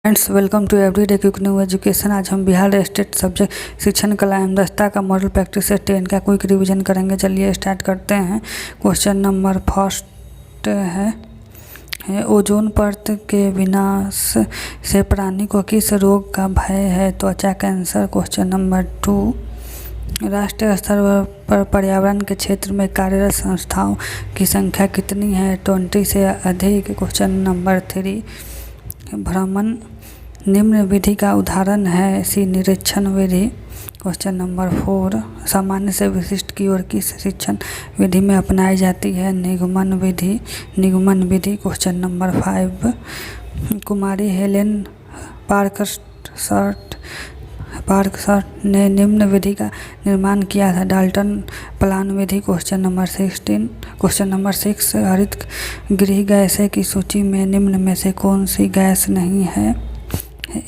Friends, welcome to everyday quick new education. आज हम Bihar state subject शिक्षण कला एवं दस्ता का मॉडल प्रैक्टिस से 10 का क्विक रिवीजन करेंगे। चलिए स्टार्ट करते हैं। क्वेश्चन नंबर फर्स्ट है ओजोन परत के विनाश से प्राणी को किस रोग का भय है? त्वचा कैंसर। क्वेश्चन नंबर 2, राष्ट्रीय स्तर पर पर्यावरण के क्षेत्र में कार्यरत संस्थाओं की संख्या कितनी है? 20 से अधिक। क्वेश्चन नंबर 3, भ्रमण निम्न विधि का उदाहरण है? सी निरीक्षण विधि। क्वेश्चन नंबर 4, सामान्य से विशिष्ट की ओर किस शिक्षण विधि में अपनाई जाती है? निगमन विधि। निगमन विधि। क्वेश्चन नंबर 5, कुमारी हेलेन पार्कसर्ट ने निम्न विधि का निर्माण किया था? डाल्टन प्लान विधि। क्वेश्चन नंबर 6, हरित गृह गैसें की सूची में निम्न में से कौन सी गैस नहीं है?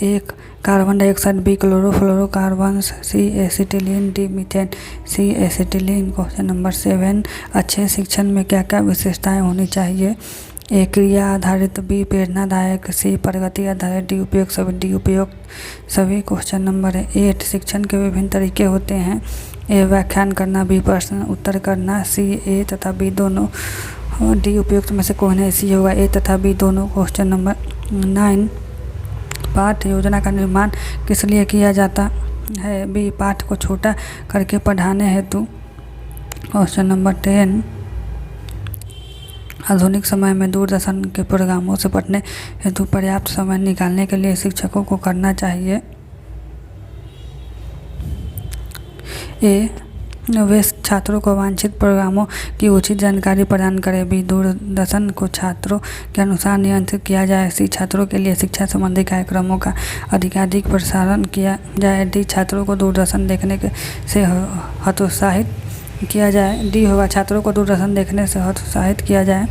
1 कार्बन डाइऑक्साइड, बी क्लोरोफ्लोरोकार्बन्स, सी एसिटिलीन, डी मीथेन, सी एसिटिलीन। क्वेश्चन नंबर 7, अच्छे शिक्षण में क्या क्या विशेषताएं होनी चाहिए? ए क्रिया आधारित, बी प्रेरणादायक, सी प्रगति आधारित, डी उपयुक्त सभी। क्वेश्चन नंबर 8, शिक्षण के विभिन्न तरीके होते हैं? ए व्याख्यान करना, बी प्रश्न उत्तर करना, सी ए तथा बी दोनों, डी उपयुक्त में से कौन है? सी होगा ए तथा बी दोनों। क्वेश्चन नंबर 9, पाठ योजना का निर्माण किस लिए किया जाता है? बी पाठ को छोटा करके पढ़ाने हेतु। क्वेश्चन नंबर 10, आधुनिक समय में दूरदर्शन के प्रोग्रामों से पढ़ने हेतु पर्याप्त समय निकालने के लिए शिक्षकों को करना चाहिए? ए वे छात्रों को वांछित प्रोग्रामों की उचित जानकारी प्रदान करें, बी दूरदर्शन को छात्रों के अनुसार नियंत्रित किया जाए, सी छात्रों के लिए शिक्षा संबंधी कार्यक्रमों का अधिकाधिक प्रसारण किया जाए, डी छात्रों को दूरदर्शन देखने से हतोत्साहित किया जाए, डी होगा छात्रों को दूरदर्शन देखने से हतोत्साहित किया जाए।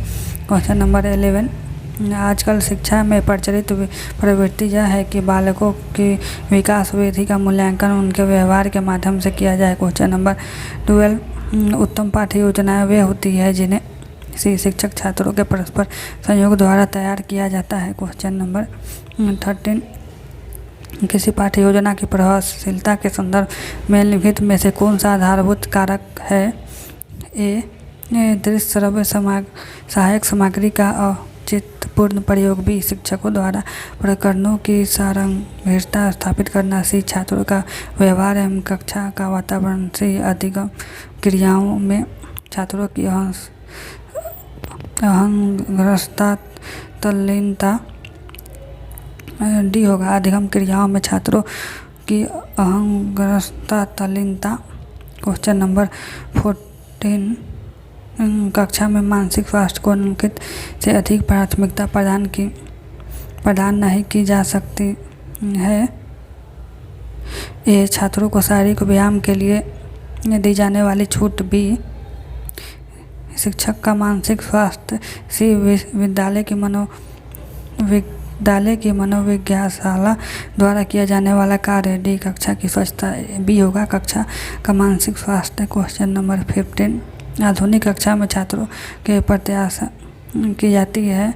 क्वेश्चन नंबर 11, आजकल शिक्षा में प्रचलित प्रवृत्ति यह है कि बालकों की विकास वृद्धि का मूल्यांकन उनके व्यवहार के माध्यम से किया जाए। क्वेश्चन नंबर 12, उत्तम पाठ्य योजनाएं वे होती है जिन्हें सी शिक्षक छात्रों के परस्पर सहयोग द्वारा तैयार किया जाता है। क्वेश्चन नंबर 13, किसी पाठ्य योजना की प्रभावशीलता के संदर्भ में निम्नलिखित में से कौन सा आधारभूत कारक है? ए दृश्य श्रव्य सहायक सामग्री का औचित्यपूर्ण प्रयोग, बी शिक्षकों द्वारा प्रकरणों की सारंगिता स्थापित करना, सी छात्रों का व्यवहार एवं कक्षा का वातावरण, सी अधिगम क्रियाओं में छात्रों की अहंग्रस्ता तल्लीनता, डी होगा अधिगम क्रियाओं में छात्रों की अहंग्रस्ता तल्लीनता। क्वेश्चन नंबर 14, कक्षा में मानसिक स्वास्थ्य को निम्नलिखित से अधिक प्राथमिकता प्रदान नहीं की जा सकती है? ए छात्रों को शारीरिक व्यायाम के लिए दी जाने वाली छूट, बी शिक्षक का मानसिक स्वास्थ्य, सी विद्यालय की मनोविज्ञानशाला द्वारा किया जाने वाला कार्य, डी कक्षा की स्वच्छता, बी होगा कक्षा का मानसिक स्वास्थ्य। क्वेश्चन नंबर 15, आधुनिक कक्षा में छात्रों के प्रत्याशा की जाती है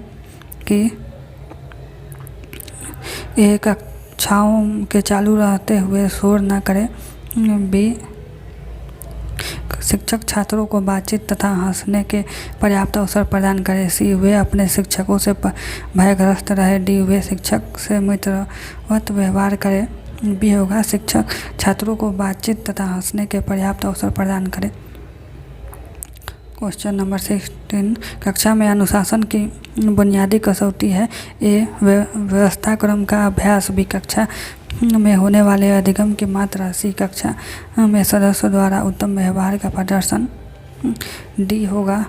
कि ए कक्षाओं के चालू रहते हुए शोर न करें, बी शिक्षक छात्रों को बातचीत तथा हंसने के पर्याप्त अवसर प्रदान करें, सी वे अपने शिक्षकों से भयग्रस्त रहे, डी वे शिक्षक से मित्रवत व्यवहार करें, बी होगा शिक्षक छात्रों को बातचीत तथा हंसने के पर्याप्त अवसर प्रदान करें। क्वेश्चन नंबर 16, कक्षा में अनुशासन की बुनियादी कसौटी है? ए व्यवस्था क्रम का अभ्यास, बी कक्षा में होने वाले अधिगम की मात्रा, सी कक्षा में सदस्यों द्वारा उत्तम व्यवहार का प्रदर्शन, डी होगा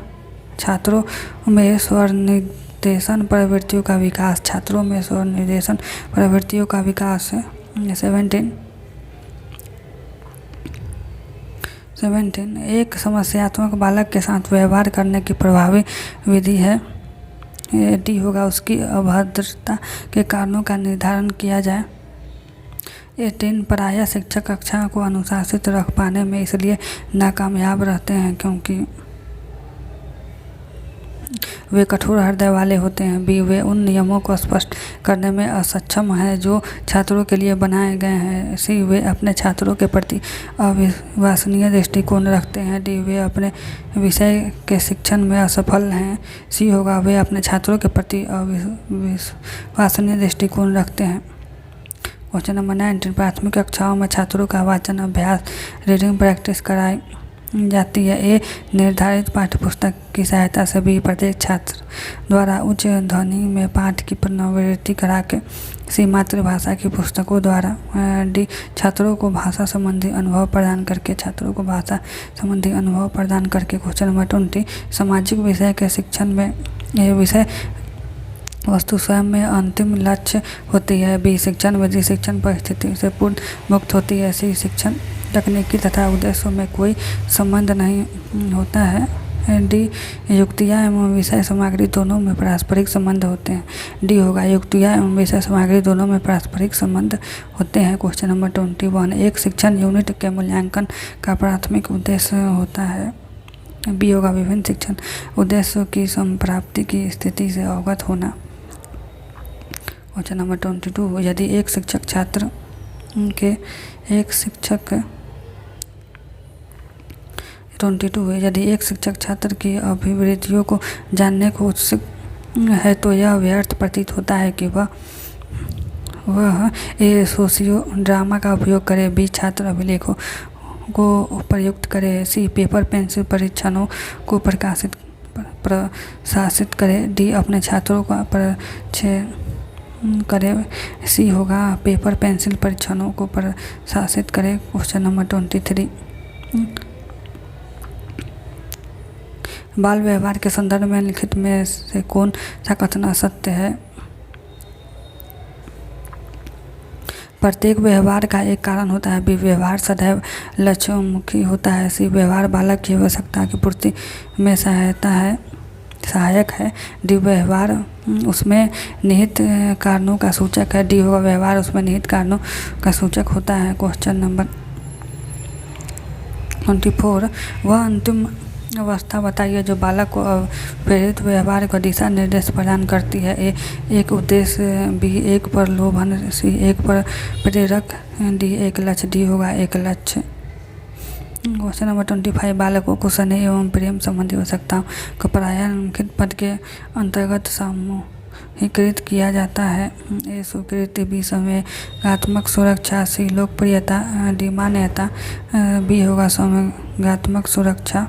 छात्रों में स्व-निर्देशन प्रवृत्तियों का विकास। छात्रों में स्व-निर्देशन प्रवृत्तियों का विकास। 17, एक समस्यात्मक बालक के साथ व्यवहार करने की प्रभावी विधि है? डी होगा उसकी अभद्रता के कारणों का निर्धारण किया जाए। 18, प्रायः शिक्षक कक्षा को अनुशासित रख पाने में इसलिए नाकामयाब रहते हैं क्योंकि वे कठोर हृदय वाले होते हैं। बी, वे उन नियमों को स्पष्ट करने में असक्षम हैं जो छात्रों के लिए बनाए गए हैं। सी, वे अपने छात्रों के प्रति अविश्वसनीय दृष्टिकोण रखते हैं। डी, वे अपने विषय के शिक्षण में असफल हैं। सी होगा, वे अपने छात्रों के प्रति अविश्वसनीय दृष्टिकोण रखते हैं। क्वेश्चन नंबर 19, प्राथमिक कक्षाओं में छात्रों का वाचन अभ्यास रीडिंग प्रैक्टिस कराई जाती है। ए, निर्धारित पाठ्यपुस्तक की सहायता से। बी, प्रत्येक छात्र द्वारा उच्च ध्वनि में पाठ की पुनरावृत्ति करा के। सी, मातृभाषा की पुस्तकों द्वारा। डी, छात्रों को भाषा संबंधी अनुभव प्रदान करके। क्वेश्चन नंबर 20, सामाजिक विषय के शिक्षण में यह विषय वस्तु स्वयं में अंतिम लक्ष्य होती है। बी, शिक्षण विधि शिक्षण परिस्थिति से पूर्ण मुक्त होती है। सी, शिक्षण तकनीकी तथा उद्देश्यों में कोई संबंध नहीं होता है। डी, युक्तियाँ एवं विषय सामग्री दोनों में पारस्परिक संबंध होते हैं। डी होगा, युक्तियाँ एवं विषय सामग्री दोनों में पारस्परिक संबंध होते हैं। क्वेश्चन नंबर 21, एक शिक्षण यूनिट के मूल्यांकन का प्राथमिक उद्देश्य होता है। बी होगा, विभिन्न शिक्षण उद्देश्यों की संप्राप्ति की स्थिति से अवगत होना। क्वेश्चन नंबर 22, यदि एक शिक्षक छात्र की अभिवृत्तियों को जानने को उत्सुक है तो यह व्यर्थ प्रतीत होता है कि वह ए, सोशियो ड्रामा का उपयोग करे। बी, छात्र अभिलेखों को प्रयुक्त करे। सी, पेपर पेंसिल परीक्षणों को प्रशासित करे। डी, अपने छात्रों का परिचय करे। सी होगा, पेपर पेंसिल परीक्षणों को प्रशासित करे। क्वेश्चन नंबर 23, बाल व्यवहार के संदर्भ में लिखित में से कौन सा कथन असत्य है? प्रत्येक व्यवहार का एक कारण होता है। बी, व्यवहार सदैव लक्ष्योन्मुखी होता है। सी, व्यवहार बालक की आवश्यकता की पूर्ति में सहायक है। डी, व्यवहार उसमें निहित कारणों का सूचक है। डी होगा, व्यवहार उसमें निहित कारणों का सूचक होता है। क्वेश्चन नंबर 24, वह अंतिम अवस्था बताइए जो बालक को प्रेरित व्यवहार को दिशा निर्देश प्रदान करती है। ए, एक उद्देश्य। बी, एक प्रलोभन। सी, एक पर प्रेरक। डी, एक लक्ष्य। डी होगा, एक लक्ष्य। क्वेश्चन नंबर 25, बालकों को स्नेह एवं प्रेम संबंधी आवश्यकताओं को प्रारंभिक पद के अंतर्गत समूहीकृत किया जाता है। ए, स्वीकृति। बी, संवेगात्मक सुरक्षा। सी, लोकप्रियता। डी, मान्यता। बी होगा, संवेगात्मक सुरक्षा।